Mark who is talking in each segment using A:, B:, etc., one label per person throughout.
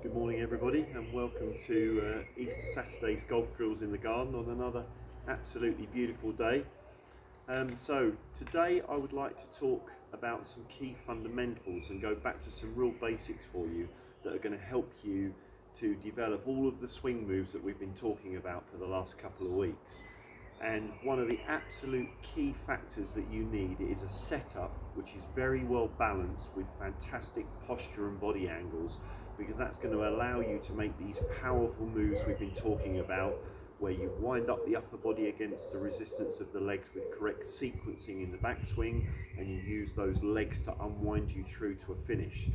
A: Good morning everybody and welcome to Easter Saturday's golf drills in the garden on another absolutely beautiful day. So today I would like to talk about some key fundamentals and go back to some real basics for you that are going to help you to develop all of the swing moves that we've been talking about for the last couple of weeks. And one of the absolute key factors that you need is a setup which is very well balanced with fantastic posture and body angles, because that's going to allow you to make these powerful moves we've been talking about, where you wind up the upper body against the resistance of the legs with correct sequencing in the backswing, and you use those legs to unwind you through to a finish.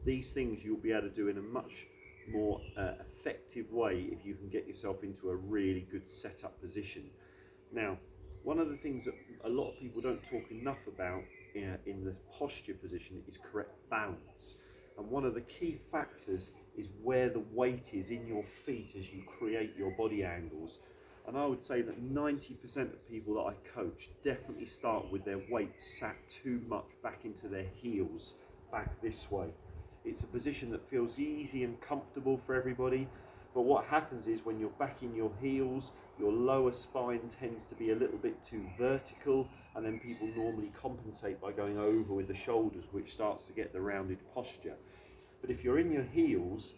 A: These things you'll be able to do in a much more effective way if you can get yourself into a really good setup position. Now, one of the things that a lot of people don't talk enough about in the posture position is correct balance. And one of the key factors is where the weight is in your feet as you create your body angles. And I would say that 90% of people that I coach definitely start with their weight sat too much back into their heels, back this way. It's a position that feels easy and comfortable for everybody, but what happens is when you're back in your heels, your lower spine tends to be a little bit too vertical, and then people normally compensate by going over with the shoulders, which starts to get the rounded posture. But if you're in your heels,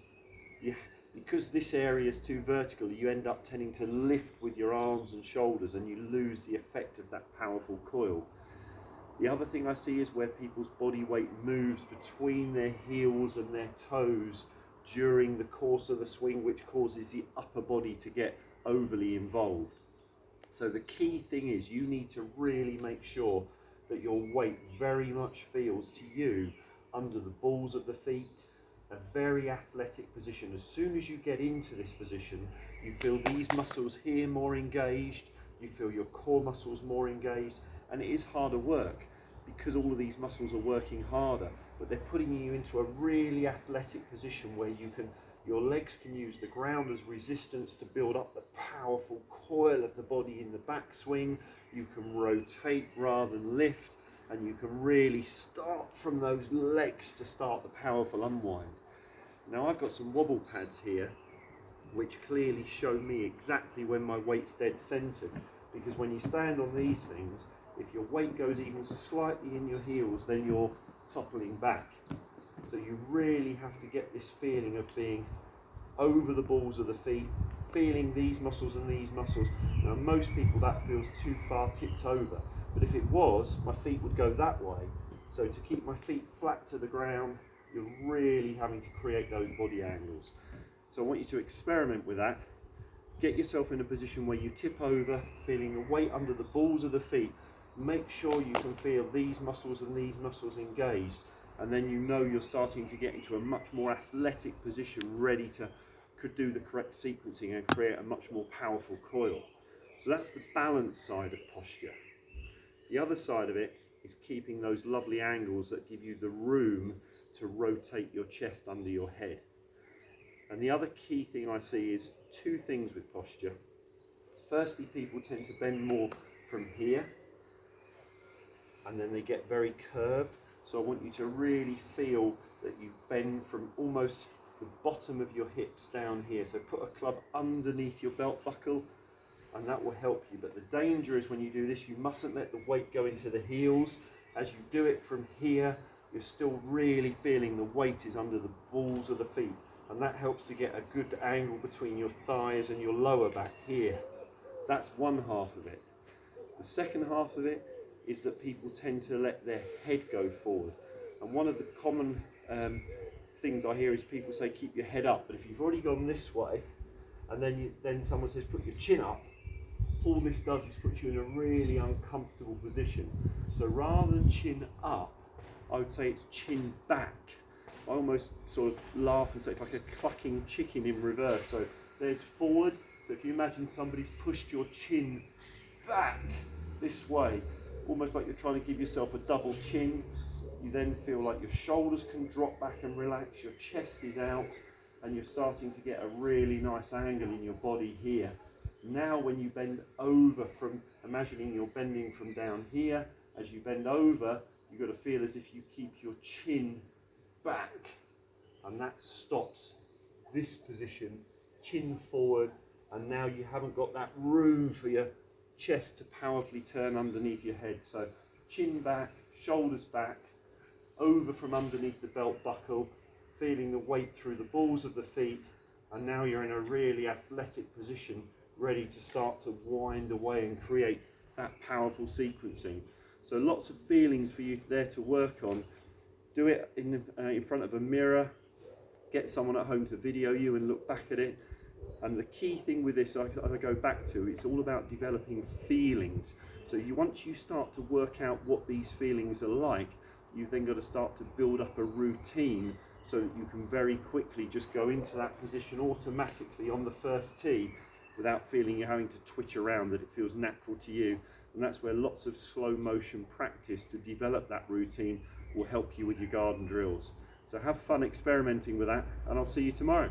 A: because this area is too vertical, you end up tending to lift with your arms and shoulders, and you lose the effect of that powerful coil. The other thing I see is where people's body weight moves between their heels and their toes during the course of the swing, which causes the upper body to get overly involved. So the key thing is you need to really make sure that your weight very much feels to you under the balls of the feet, a very athletic position. As soon as you get into this position, you feel these muscles here more engaged, you feel your core muscles more engaged, and it is harder work because all of these muscles are working harder, but they're putting you into a really athletic position where your legs can use the ground as resistance to build up the powerful coil of the body in the backswing. You can rotate rather than lift, and you can really start from those legs to start the powerful unwind. Now I've got some wobble pads here which clearly show me exactly when my weight's dead centered, because when you stand on these things, if your weight goes even slightly in your heels, then you're toppling back. So you really have to get this feeling of being over the balls of the feet, feeling these muscles and these muscles. Now most people that feels too far tipped over, but if it was, my feet would go that way. So to keep my feet flat to the ground, you're really having to create those body angles. So I want you to experiment with that. Get yourself in a position where you tip over, feeling the weight under the balls of the feet. Make sure you can feel these muscles and these muscles engaged, and then you know you're starting to get into a much more athletic position, ready to could do the correct sequencing and create a much more powerful coil. So that's the balance side of posture. The other side of it is keeping those lovely angles that give you the room to rotate your chest under your head. And the other key thing I see is two things with posture. Firstly, people tend to bend more from here, and then they get very curved. So I want you to really feel that you bend from almost the bottom of your hips down here. So put a club underneath your belt buckle, and that will help you. But the danger is when you do this, you mustn't let the weight go into the heels. As you do it from here, you're still really feeling the weight is under the balls of the feet, and that helps to get a good angle between your thighs and your lower back here. That's one half of it. The second half of it is that people tend to let their head go forward, and one of the common things I hear is people say keep your head up, but if you've already gone this way and then someone says put your chin up, all this does is put you in a really uncomfortable position. So rather than chin up, I would say it's chin back. I almost sort of laugh and say it's like a clucking chicken in reverse. So there's forward. So if you imagine somebody's pushed your chin back this way, almost like you're trying to give yourself a double chin, you then feel like your shoulders can drop back and relax, your chest is out, and you're starting to get a really nice angle in your body here. Now when you bend over, from imagining you're bending from down here, as you bend over, you've got to feel as if you keep your chin back, and that stops this position, chin forward, and now you haven't got that room for your chest to powerfully turn underneath your head. So chin back, shoulders back, over from underneath the belt buckle, feeling the weight through the balls of the feet, and now you're in a really athletic position, ready to start to wind away and create that powerful sequencing. So lots of feelings for you there to work on. Do it in front of a mirror, get someone at home to video you and look back at it. And the key thing with this, I go back to, it's all about developing feelings. So once you start to work out what these feelings are like, you've then got to start to build up a routine so that you can very quickly just go into that position automatically on the first tee without feeling you're having to twitch around, that it feels natural to you. And that's where lots of slow motion practice to develop that routine will help you with your garden drills. So have fun experimenting with that, and I'll see you tomorrow.